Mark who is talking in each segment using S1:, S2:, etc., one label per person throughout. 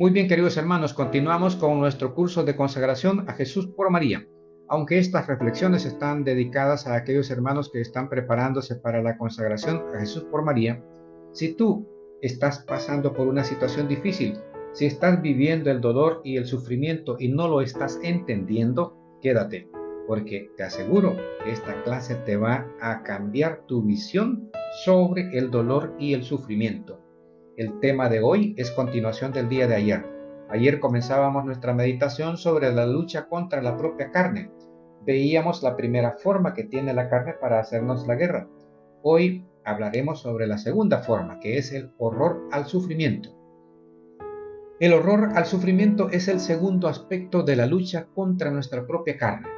S1: Muy bien, queridos hermanos, continuamos con nuestro curso de consagración a Jesús por María. Aunque estas reflexiones están dedicadas a aquellos hermanos que están preparándose para la consagración a Jesús por María, si tú estás pasando por una situación difícil, si estás viviendo el dolor y el sufrimiento y no lo estás entendiendo, quédate, porque te aseguro que esta clase te va a cambiar tu visión sobre el dolor y el sufrimiento. El tema de hoy es continuación del día de ayer. Ayer comenzábamos nuestra meditación sobre la lucha contra la propia carne. Veíamos la primera forma que tiene la carne para hacernos la guerra. Hoy hablaremos sobre la segunda forma, que es el horror al sufrimiento. El horror al sufrimiento es el segundo aspecto de la lucha contra nuestra propia carne.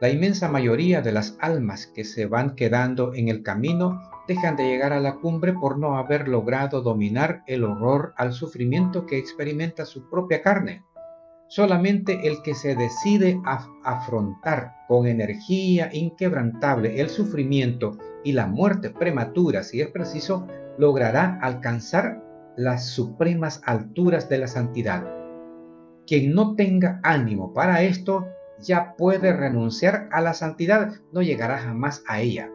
S1: La inmensa mayoría de las almas que se van quedando en el camino dejan de llegar a la cumbre por no haber logrado dominar el horror al sufrimiento que experimenta su propia carne. Solamente el que se decide a afrontar con energía inquebrantable el sufrimiento y la muerte prematura, si es preciso, logrará alcanzar las supremas alturas de la santidad. Quien no tenga ánimo para esto ya puede renunciar a la santidad, no llegará jamás a ella.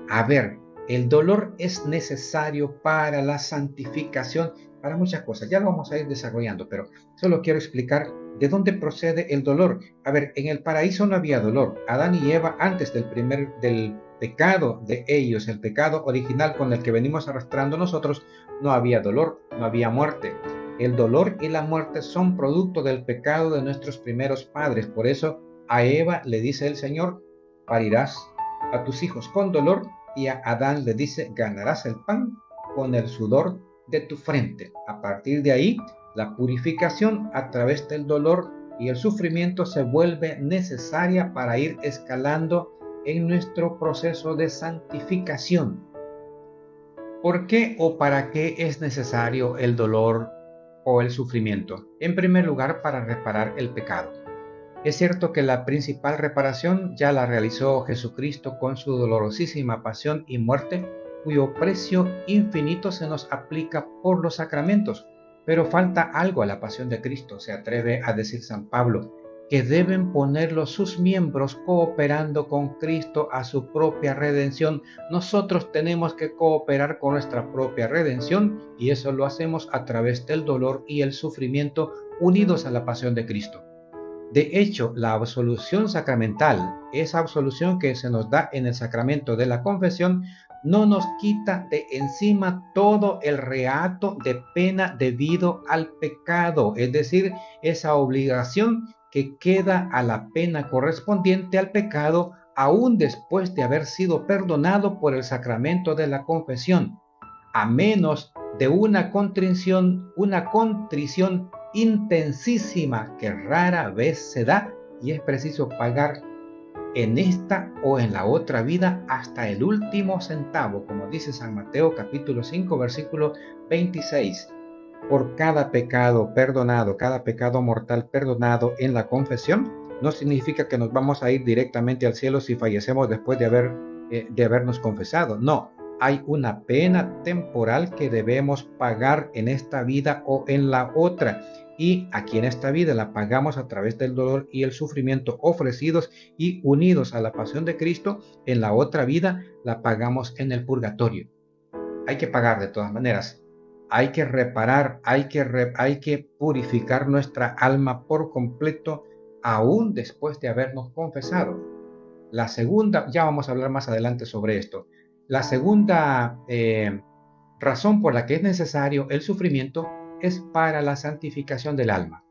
S1: A ver, el dolor es necesario para la santificación, para muchas cosas. Ya lo vamos a ir desarrollando, pero solo quiero explicar de dónde procede el dolor. A ver, en el paraíso no había dolor. Adán y Eva, antes del pecado de ellos, el pecado original con el que venimos arrastrando nosotros, no había dolor, no había muerte. El dolor y la muerte son producto del pecado de nuestros primeros padres. Por eso a Eva le dice el Señor: parirás a tus hijos con dolor, y a Adán le dice: ganarás el pan con el sudor de tu frente. A partir de ahí, la purificación a través del dolor y el sufrimiento se vuelve necesaria para ir escalando en nuestro proceso de santificación. ¿Por qué o para qué es necesario el dolor o el sufrimiento? En primer lugar, para reparar el pecado. Es cierto que la principal reparación ya la realizó Jesucristo con su dolorosísima pasión y muerte, cuyo precio infinito se nos aplica por los sacramentos. Pero falta algo a la pasión de Cristo, se atreve a decir San Pablo, que deben ponerlo sus miembros cooperando con Cristo a su propia redención. Nosotros tenemos que cooperar con nuestra propia redención, y eso lo hacemos a través del dolor y el sufrimiento unidos a la pasión de Cristo. De hecho, la absolución sacramental, esa absolución que se nos da en el sacramento de la confesión, no nos quita de encima todo el reato de pena debido al pecado, es decir, esa obligación que queda a la pena correspondiente al pecado, aún después de haber sido perdonado por el sacramento de la confesión, a menos de una contrición intensísima que rara vez se da, y es preciso pagar en esta o en la otra vida hasta el último centavo, como dice San Mateo capítulo 5 versículo 26. Por cada pecado perdonado, cada pecado mortal perdonado en la confesión, no significa que nos vamos a ir directamente al cielo si fallecemos después de habernos confesado. No, hay una pena temporal que debemos pagar en esta vida o en la otra. Y aquí en esta vida la pagamos a través del dolor y el sufrimiento ofrecidos y unidos a la pasión de Cristo. En la otra vida la pagamos en el purgatorio. Hay que pagar de todas maneras. Hay que reparar, hay que purificar nuestra alma por completo, aún después de habernos confesado. La segunda, ya vamos a hablar más adelante sobre esto. La segunda razón por la que es necesario el sufrimiento es para la santificación del alma.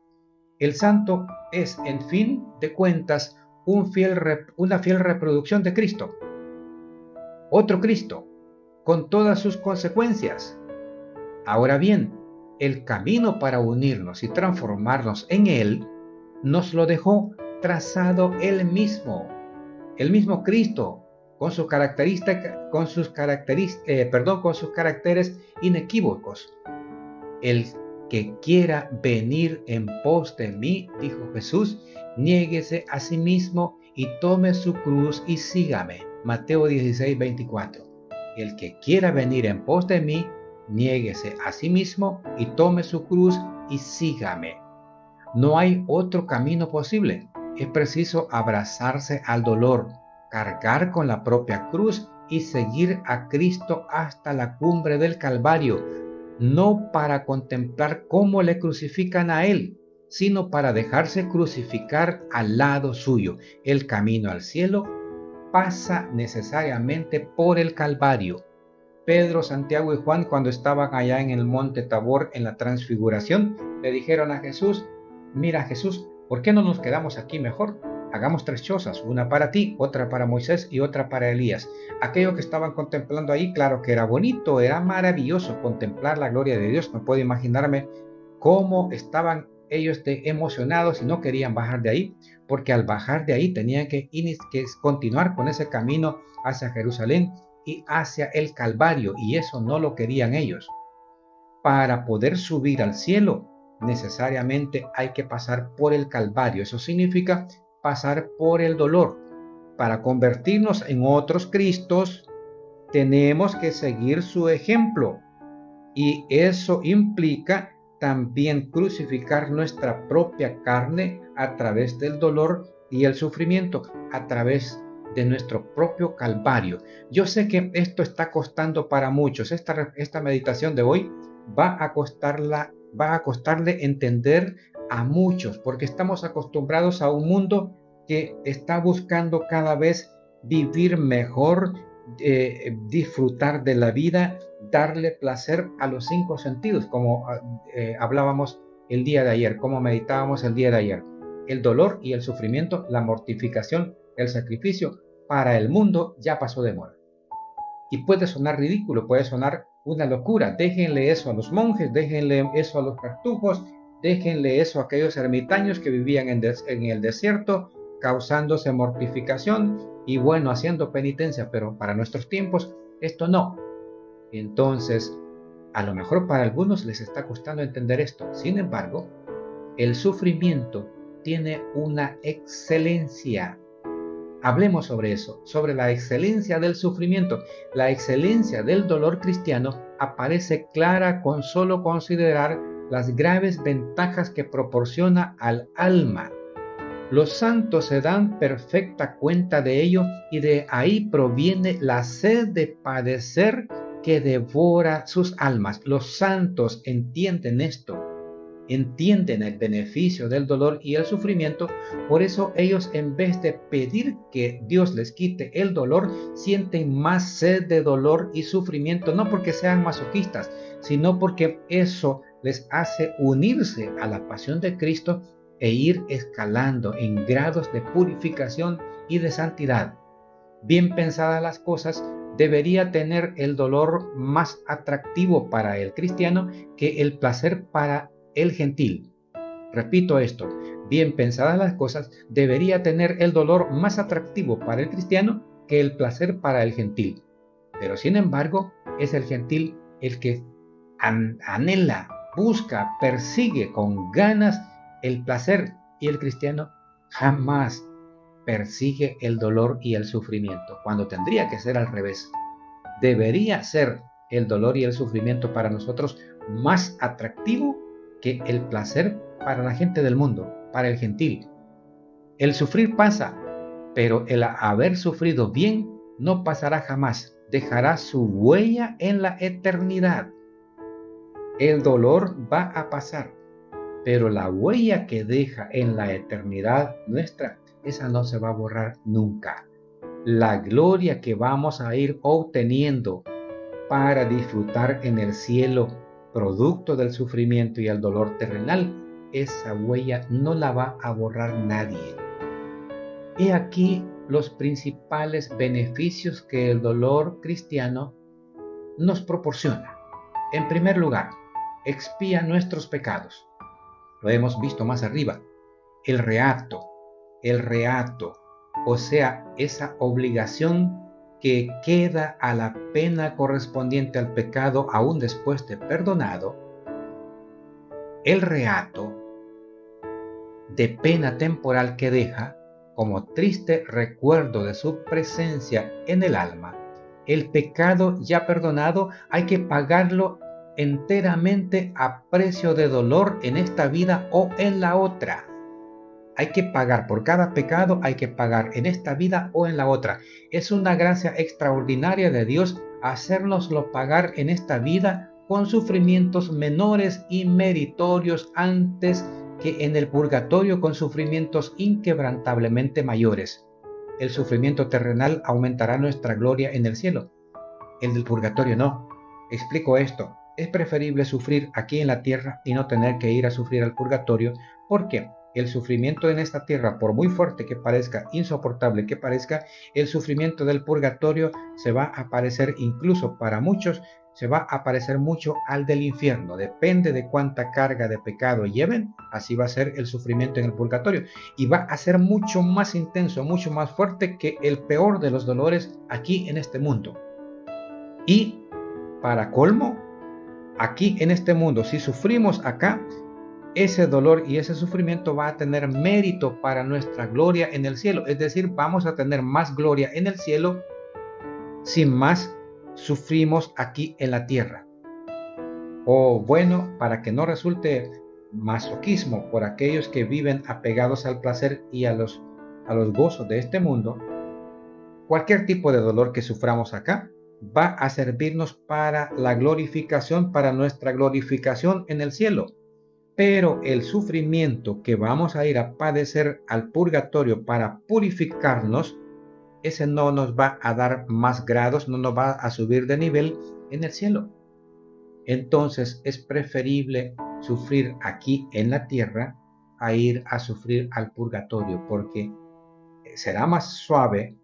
S1: El santo es, en fin de cuentas, una fiel reproducción de Cristo. Otro Cristo, con todas sus consecuencias. Ahora bien, el camino para unirnos y transformarnos en Él nos lo dejó trazado Él mismo. El mismo Cristo, con sus caracteres inequívocos. El que quiera venir en pos de mí, dijo Jesús, niéguese a sí mismo y tome su cruz y sígame. Mateo 16, 24. El que quiera venir en pos de mí, niéguese a sí mismo y tome su cruz y sígame. No hay otro camino posible. Es preciso abrazarse al dolor, cargar con la propia cruz y seguir a Cristo hasta la cumbre del Calvario, no para contemplar cómo le crucifican a Él, sino para dejarse crucificar al lado suyo. El camino al cielo pasa necesariamente por el Calvario. Pedro, Santiago y Juan, cuando estaban allá en el monte Tabor en la transfiguración, le dijeron a Jesús: mira, Jesús, ¿por qué no nos quedamos aquí mejor? Hagamos 3 chozas, una para ti, otra para Moisés y otra para Elías. Aquello que estaban contemplando ahí, claro que era bonito, era maravilloso contemplar la gloria de Dios. No puedo imaginarme cómo estaban ellos emocionados y no querían bajar de ahí, porque al bajar de ahí tenían que continuar con ese camino hacia Jerusalén y hacia el Calvario, y eso no lo querían ellos. Para poder subir al cielo, necesariamente hay que pasar por el Calvario. Eso significa pasar por el dolor. Para convertirnos en otros Cristos, tenemos que seguir su ejemplo, y eso implica también crucificar nuestra propia carne a través del dolor y el sufrimiento, a través de nuestro propio Calvario. Yo sé que esto está costando para muchos. Esta meditación de hoy va a costarle entender a muchos, porque estamos acostumbrados a un mundo que está buscando cada vez vivir mejor, disfrutar de la vida, darle placer a los 5 sentidos, como hablábamos el día de ayer, como meditábamos el día de ayer. El dolor y el sufrimiento, la mortificación, el sacrificio, para el mundo ya pasó de moda. Y puede sonar ridículo, puede sonar una locura. Déjenle eso a los monjes, déjenle eso a los cartujos, déjenle eso a aquellos ermitaños que vivían en el desierto, causándose mortificación y bueno, haciendo penitencia, pero para nuestros tiempos esto no. Entonces, a lo mejor para algunos les está costando entender esto. Sin embargo, el sufrimiento tiene una excelencia. Hablemos sobre eso, sobre la excelencia del sufrimiento. La excelencia del dolor cristiano aparece clara con solo considerar las graves ventajas que proporciona al alma. Los santos se dan perfecta cuenta de ello, y de ahí proviene la sed de padecer que devora sus almas. Los santos entienden esto, entienden el beneficio del dolor y el sufrimiento. Por eso ellos, en vez de pedir que Dios les quite el dolor, sienten más sed de dolor y sufrimiento, no porque sean masoquistas, sino porque eso les hace unirse a la pasión de Cristo e ir escalando en grados de purificación y de santidad. Bien pensadas las cosas, debería tener el dolor más atractivo para el cristiano que el placer para el gentil. Repito esto: bien pensadas las cosas, debería tener el dolor más atractivo para el cristiano que el placer para el gentil. Pero sin embargo, es el gentil el que anhela, busca, persigue con ganas el placer, y el cristiano jamás persigue el dolor y el sufrimiento, cuando tendría que ser al revés. Debería ser el dolor y el sufrimiento para nosotros más atractivo que el placer para la gente del mundo, para el gentil. El sufrir pasa, pero el haber sufrido bien no pasará jamás, dejará su huella en la eternidad. El dolor va a pasar, pero la huella que deja en la eternidad nuestra, esa no se va a borrar nunca. La gloria que vamos a ir obteniendo para disfrutar en el cielo, producto del sufrimiento y el dolor terrenal, esa huella no la va a borrar nadie. He aquí los principales beneficios que el dolor cristiano nos proporciona. En primer lugar, expía nuestros pecados. Lo hemos visto más arriba. El reato, o sea, esa obligación que queda a la pena correspondiente al pecado aún después de perdonado. El reato de pena temporal que deja como triste recuerdo de su presencia en el alma. El pecado ya perdonado hay que pagarlo enteramente a precio de dolor en esta vida o en la otra. Hay que pagar por cada pecado, hay que pagar en esta vida o en la otra. Es una gracia extraordinaria de Dios hacérnoslo pagar en esta vida con sufrimientos menores y meritorios antes que en el purgatorio con sufrimientos inquebrantablemente mayores. El sufrimiento terrenal aumentará nuestra gloria en el cielo. El del purgatorio no. Explico esto. Es preferible sufrir aquí en la tierra y no tener que ir a sufrir al purgatorio, porque el sufrimiento en esta tierra, por muy fuerte que parezca, insoportable que parezca, el sufrimiento del purgatorio se va a parecer, incluso para muchos, se va a parecer mucho al del infierno. Depende de cuánta carga de pecado lleven, así va a ser el sufrimiento en el purgatorio. Y va a ser mucho más intenso, mucho más fuerte que el peor de los dolores aquí en este mundo. Y para colmo, aquí en este mundo, si sufrimos acá, ese dolor y ese sufrimiento va a tener mérito para nuestra gloria en el cielo. Es decir, vamos a tener más gloria en el cielo si más sufrimos aquí en la tierra. O bueno, para que no resulte masoquismo por aquellos que viven apegados al placer y a los gozos de este mundo, cualquier tipo de dolor que suframos acá va a servirnos para la glorificación, para nuestra glorificación en el cielo. Pero el sufrimiento que vamos a ir a padecer al purgatorio para purificarnos, ese no nos va a dar más grados, no nos va a subir de nivel en el cielo. Entonces es preferible sufrir aquí en la tierra a ir a sufrir al purgatorio, porque será más suave,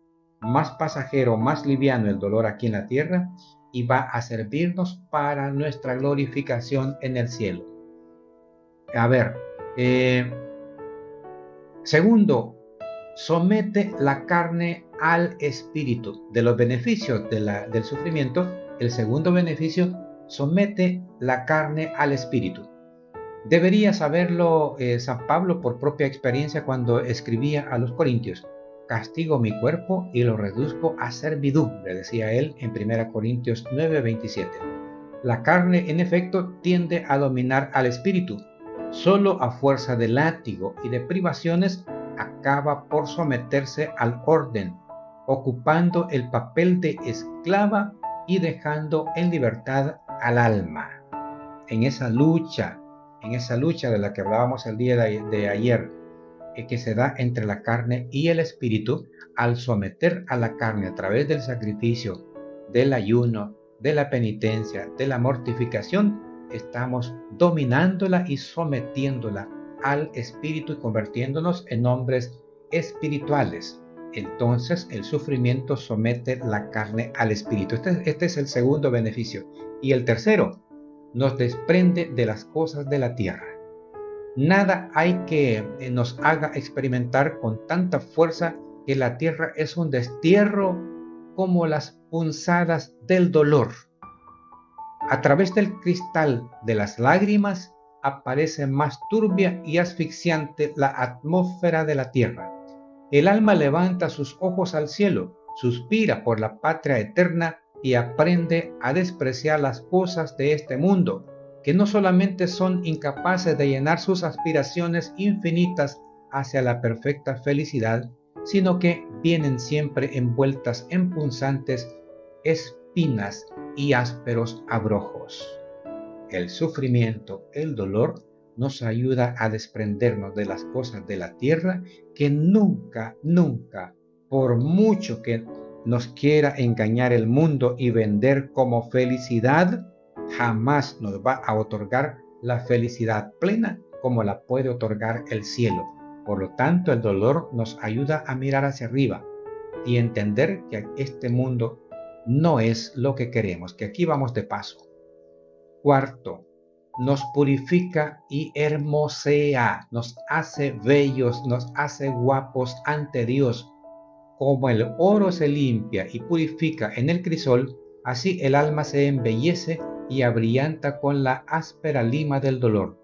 S1: más pasajero, más liviano el dolor aquí en la tierra y va a servirnos para nuestra glorificación en el cielo. A ver, segundo, somete la carne al espíritu. De los beneficios del sufrimiento, el segundo beneficio, somete la carne al espíritu. Debería saberlo San Pablo por propia experiencia cuando escribía a los Corintios. Castigo mi cuerpo y lo reduzco a servidumbre, decía él en 1 Corintios 9:27. La carne, en efecto, tiende a dominar al espíritu. Solo a fuerza de látigo y de privaciones acaba por someterse al orden, ocupando el papel de esclava y dejando en libertad al alma. En esa lucha de la que hablábamos el día de ayer, que se da entre la carne y el espíritu, al someter a la carne a través del sacrificio, del ayuno, de la penitencia, de la mortificación, estamos dominándola y sometiéndola al espíritu y convirtiéndonos en hombres espirituales. Entonces el sufrimiento somete la carne al espíritu. Este es el segundo beneficio. Y el tercero, nos desprende de las cosas de la tierra. Nada hay que nos haga experimentar con tanta fuerza que la tierra es un destierro como las punzadas del dolor. A través del cristal de las lágrimas aparece más turbia y asfixiante la atmósfera de la tierra. El alma levanta sus ojos al cielo, suspira por la patria eterna y aprende a despreciar las cosas de este mundo, que no solamente son incapaces de llenar sus aspiraciones infinitas hacia la perfecta felicidad, sino que vienen siempre envueltas en punzantes espinas y ásperos abrojos. El sufrimiento, el dolor, nos ayuda a desprendernos de las cosas de la tierra que nunca, por mucho que nos quiera engañar el mundo y vender como felicidad, jamás nos va a otorgar la felicidad plena como la puede otorgar el cielo. Por lo tanto, el dolor nos ayuda a mirar hacia arriba y entender que este mundo no es lo que queremos, que aquí vamos de paso. Cuarto, nos purifica y hermosea, nos hace bellos, nos hace guapos ante Dios. Como el oro se limpia y purifica en el crisol, así el alma se embellece y abrillanta con la áspera lima del dolor.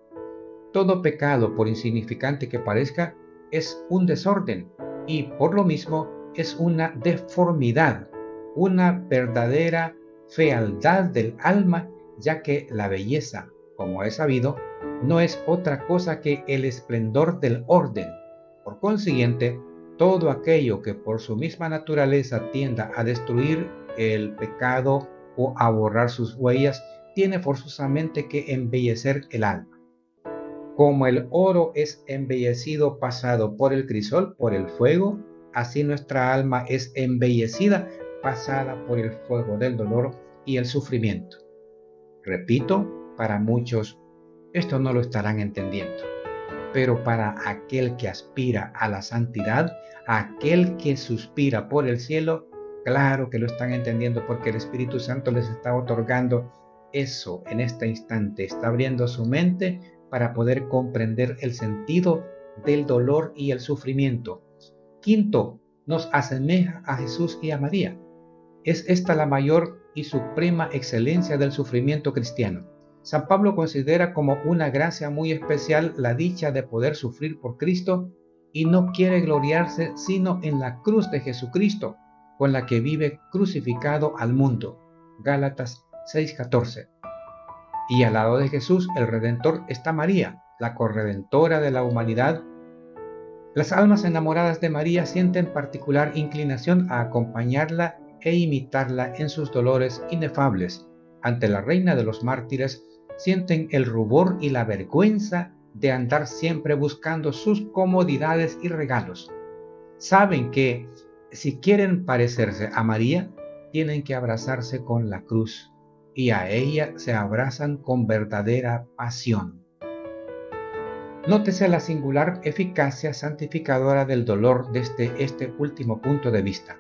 S1: Todo pecado, por insignificante que parezca, es un desorden y por lo mismo es una deformidad, una verdadera fealdad del alma ya que la belleza, como es sabido, no es otra cosa que el esplendor del orden. Por consiguiente, todo aquello que por su misma naturaleza tienda a destruir el pecado o a borrar sus huellas, tiene forzosamente que embellecer el alma. Como el oro es embellecido pasado por el crisol, por el fuego, así nuestra alma es embellecida pasada por el fuego del dolor y el sufrimiento. Repito, para muchos esto no lo estarán entendiendo, pero para aquel que aspira a la santidad, aquel que suspira por el cielo, claro que lo están entendiendo, porque el Espíritu Santo les está otorgando eso en este instante, está abriendo su mente para poder comprender el sentido del dolor y el sufrimiento. Quinto, nos asemeja a Jesús y a María. Es esta la mayor y suprema excelencia del sufrimiento cristiano. San Pablo considera como una gracia muy especial la dicha de poder sufrir por Cristo y no quiere gloriarse sino en la cruz de Jesucristo, con la que vive crucificado al mundo. Gálatas 6:14. Y al lado de Jesús, el Redentor, está María, la corredentora de la humanidad. Las almas enamoradas de María sienten particular inclinación a acompañarla e imitarla en sus dolores inefables. Ante la reina de los mártires, sienten el rubor y la vergüenza de andar siempre buscando sus comodidades y regalos. Saben que si quieren parecerse a María, tienen que abrazarse con la cruz, y a ella se abrazan con verdadera pasión. Nótese la singular eficacia santificadora del dolor desde este último punto de vista.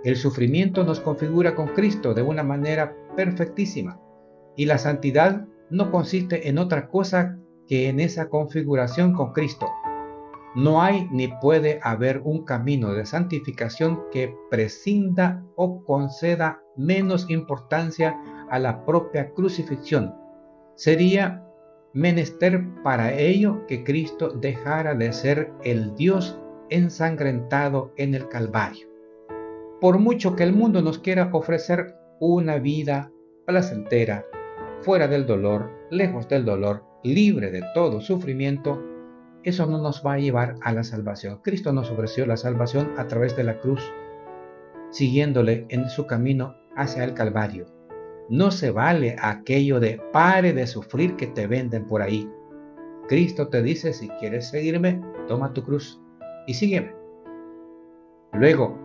S1: El sufrimiento nos configura con Cristo de una manera perfectísima, y la santidad no consiste en otra cosa que en esa configuración con Cristo. No hay ni puede haber un camino de santificación que prescinda o conceda menos importancia a la propia crucifixión. Sería menester para ello que Cristo dejara de ser el Dios ensangrentado en el Calvario. Por mucho que el mundo nos quiera ofrecer una vida placentera, fuera del dolor, lejos del dolor, libre de todo sufrimiento, eso no nos va a llevar a la salvación. Cristo nos ofreció la salvación a través de la cruz, siguiéndole en su camino hacia el Calvario. No se vale aquello de pare de sufrir que te venden por ahí. Cristo te dice, si quieres seguirme, toma tu cruz y sígueme. Luego,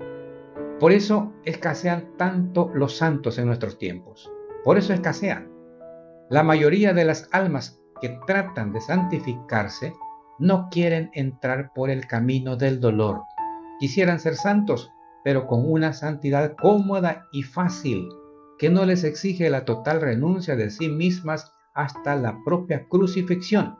S1: por eso escasean tanto los santos en nuestros tiempos. Por eso escasean. La mayoría de las almas que tratan de santificarse no quieren entrar por el camino del dolor. Quisieran ser santos, pero con una santidad cómoda y fácil, que no les exige la total renuncia de sí mismas hasta la propia crucifixión.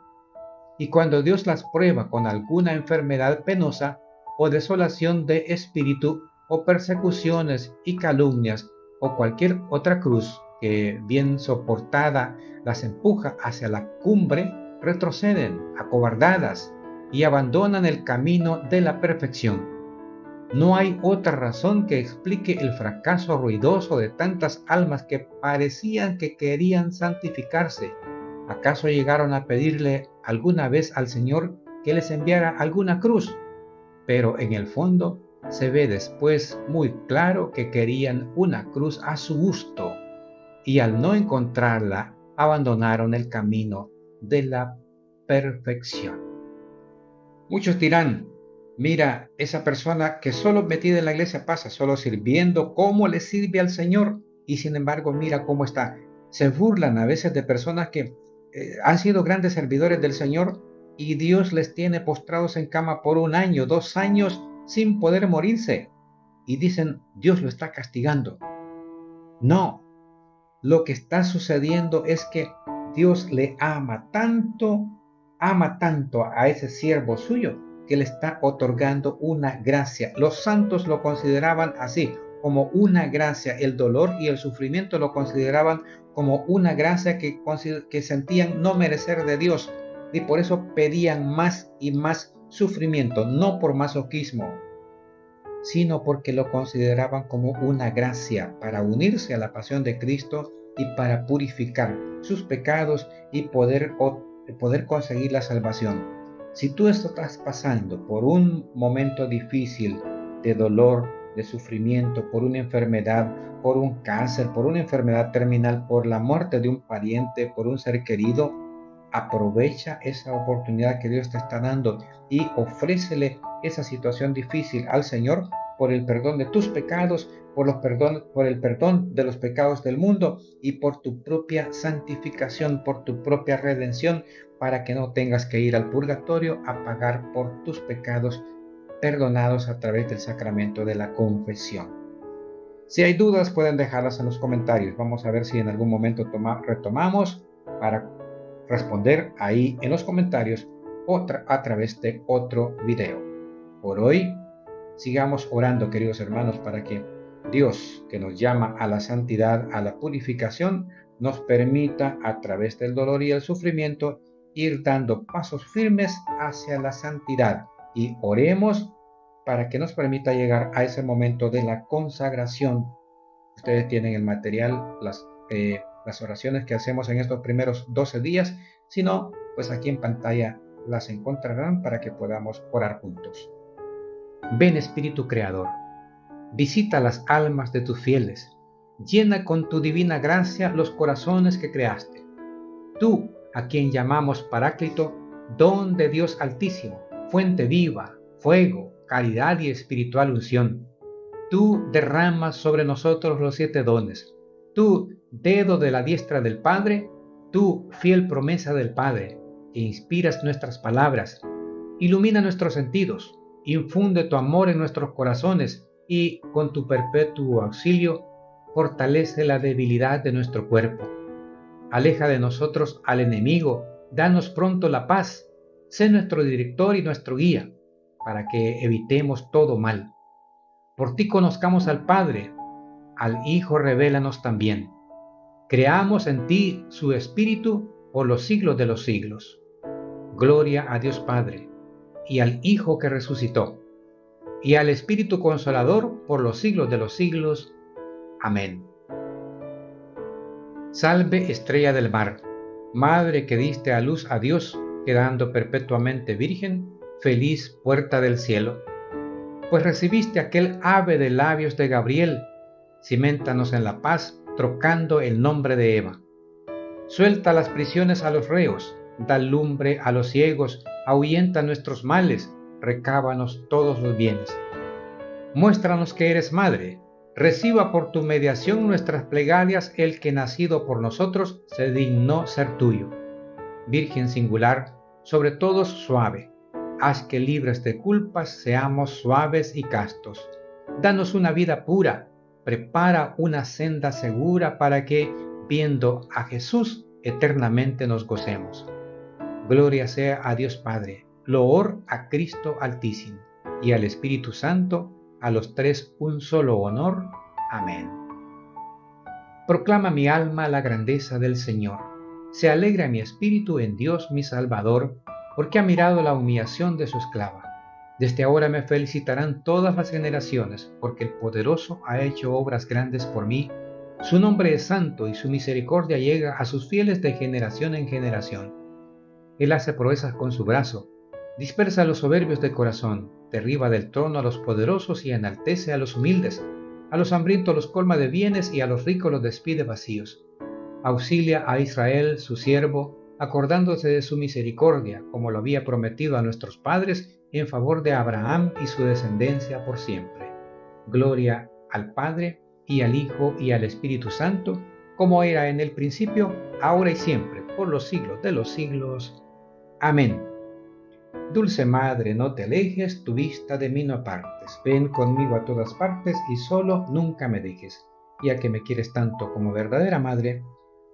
S1: Y cuando Dios las prueba con alguna enfermedad penosa o desolación de espíritu o persecuciones y calumnias o cualquier otra cruz que bien soportada las empuja hacia la cumbre, retroceden acobardadas y abandonan el camino de la perfección. No hay otra razón que explique el fracaso ruidoso de tantas almas que parecían que querían santificarse. ¿Acaso llegaron a pedirle alguna vez al Señor que les enviara alguna cruz? Pero en el fondo se ve después muy claro que querían una cruz a su gusto, y al no encontrarla, abandonaron el camino de la perfección. Muchos dirán, mira, esa persona que solo metida en la iglesia pasa, solo sirviendo, ¿cómo le sirve al Señor? Y sin embargo, mira cómo está. Se burlan a veces de personas que han sido grandes servidores del Señor y Dios les tiene postrados en cama por 1 año, 2 años, sin poder morirse. Y dicen, Dios lo está castigando. No, lo que está sucediendo es que Dios le ama tanto a ese siervo suyo, que le está otorgando una gracia. Los santos lo consideraban así, como una gracia. El dolor y el sufrimiento lo consideraban como una gracia que sentían no merecer de Dios, y por eso pedían más y más sufrimiento, no por masoquismo, sino porque lo consideraban como una gracia para unirse a la pasión de Cristo y para purificar sus pecados y poder conseguir la salvación. Si tú estás pasando por un momento difícil de dolor, de sufrimiento, por una enfermedad, por un cáncer, por una enfermedad terminal, por la muerte de un pariente, por un ser querido, aprovecha esa oportunidad que Dios te está dando y ofrécele esa situación difícil al Señor por el perdón de tus pecados, por el perdón de los pecados del mundo y por tu propia santificación, por tu propia redención, para que no tengas que ir al purgatorio a pagar por tus pecados perdonados a través del sacramento de la confesión. Si hay dudas, pueden dejarlas en los comentarios. Vamos a ver si en algún momento retomamos para responder ahí en los comentarios a través de otro video. Por hoy, sigamos orando, queridos hermanos, para que Dios, que nos llama a la santidad, a la purificación, nos permita a través del dolor y el sufrimiento ir dando pasos firmes hacia la santidad, y oremos para que nos permita llegar a ese momento de la consagración. Ustedes tienen el material, las oraciones que hacemos en estos primeros 12 días. Si no, pues aquí en pantalla las encontrarán para que podamos orar juntos. Ven, Espíritu Creador, visita las almas de tus fieles, llena con tu divina gracia los corazones que creaste. Tú, a quien llamamos Paráclito, don de Dios Altísimo, fuente viva, fuego, caridad y espiritual unción. Tú derramas sobre nosotros los 7 dones. Tú, dedo de la diestra del Padre, tú, fiel promesa del Padre, que inspiras nuestras palabras, ilumina nuestros sentidos, infunde tu amor en nuestros corazones y, con tu perpetuo auxilio, fortalece la debilidad de nuestro cuerpo. Aleja de nosotros al enemigo, danos pronto la paz, sé nuestro director y nuestro guía, para que evitemos todo mal. Por ti conozcamos al Padre, al Hijo revélanos también. Creamos en ti su Espíritu por los siglos de los siglos. Gloria a Dios Padre, y al Hijo que resucitó, y al Espíritu Consolador por los siglos de los siglos. Amén. Salve, estrella del mar, madre que diste a luz a Dios, quedando perpetuamente virgen, feliz puerta del cielo. Pues recibiste aquel ave de labios de Gabriel, ciméntanos en la paz, trocando el nombre de Eva. Suelta las prisiones a los reos, da lumbre a los ciegos, ahuyenta nuestros males, recábanos todos los bienes. Muéstranos que eres madre, reciba por tu mediación nuestras plegarias el que nacido por nosotros se dignó ser tuyo. Virgen singular, sobre todos suave, haz que libres de culpas seamos suaves y castos. Danos una vida pura, prepara una senda segura para que, viendo a Jesús, eternamente nos gocemos. Gloria sea a Dios Padre, loor a Cristo Altísimo, y al Espíritu Santo, a los tres un solo honor. Amén. Proclama mi alma la grandeza del Señor. Se alegra mi espíritu en Dios mi Salvador, porque ha mirado la humillación de su esclava. Desde ahora me felicitarán todas las generaciones, porque el Poderoso ha hecho obras grandes por mí. Su nombre es santo y su misericordia llega a sus fieles de generación en generación. Él hace proezas con su brazo, dispersa a los soberbios de corazón, derriba del trono a los poderosos y enaltece a los humildes. A los hambrientos los colma de bienes y a los ricos los despide vacíos. Auxilia a Israel, su siervo, acordándose de su misericordia, como lo había prometido a nuestros padres, en favor de Abraham y su descendencia por siempre. Gloria al Padre, y al Hijo, y al Espíritu Santo, como era en el principio, ahora y siempre, por los siglos de los siglos. Amén. Dulce Madre, no te alejes, tu vista de mí no apartes. Ven conmigo a todas partes y solo nunca me dejes. Ya que me quieres tanto como verdadera Madre,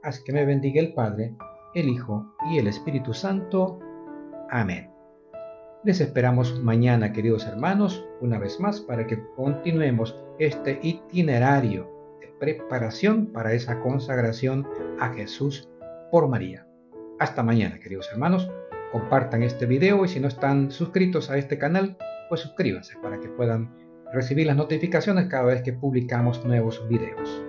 S1: haz que me bendiga el Padre, el Hijo y el Espíritu Santo. Amén. Les esperamos mañana, queridos hermanos, una vez más para que continuemos este itinerario de preparación para esa consagración a Jesús por María. Hasta mañana, queridos hermanos. Compartan este video y si no están suscritos a este canal, pues suscríbanse para que puedan recibir las notificaciones cada vez que publicamos nuevos videos.